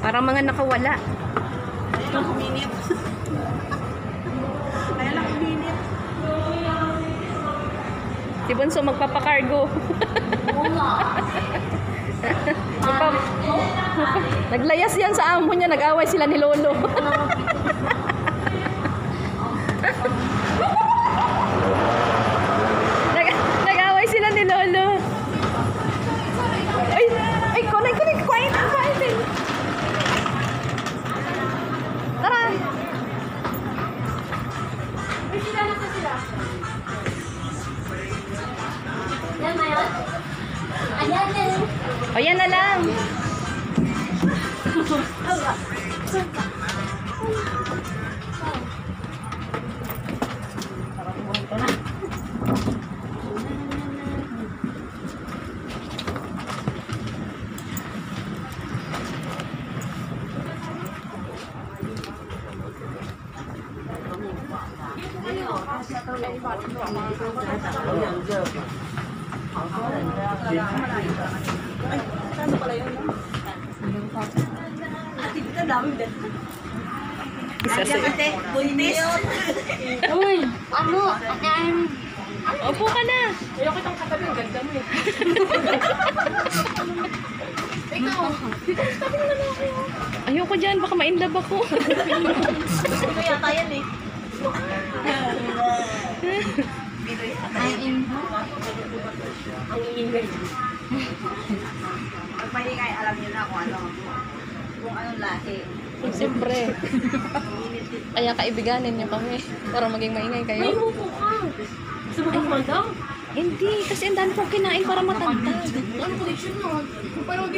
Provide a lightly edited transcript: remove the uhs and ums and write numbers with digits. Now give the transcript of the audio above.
Parang mga nakawala. Ayun lang, uminit. Ayun lang, uminit. Si Bunso magpapakargo. Naglayas yan sa amo niya. Nag-away sila ni Lolo. Nag-away sila ni Lolo. Ay, kunay, quiet. Tara. May sila na sila. Yan na yun? Ayan yan. O, yan na lang. Ay, saan pala yun? Ate, dito dami din. Isa sa... Buntis. Uy, ano? Opo ka na. Ayaw kitang katabi, ang ganda mo eh. Ikaw, dito sa tabi naman ako. Ayoko dyan. Baka ma-inlove ako. Ito yata yan eh. Dito yata yan. Ang ingay. Pag maingay, alam niyo na kung anong lahi. Siyempre. Kaya kaibiganin niyo kami. Para maging maingay kayo. May upo ka. Gusto mo kumanda? Hindi. Kasi ang dami kong kinain para matanda. Ano position mo? Parang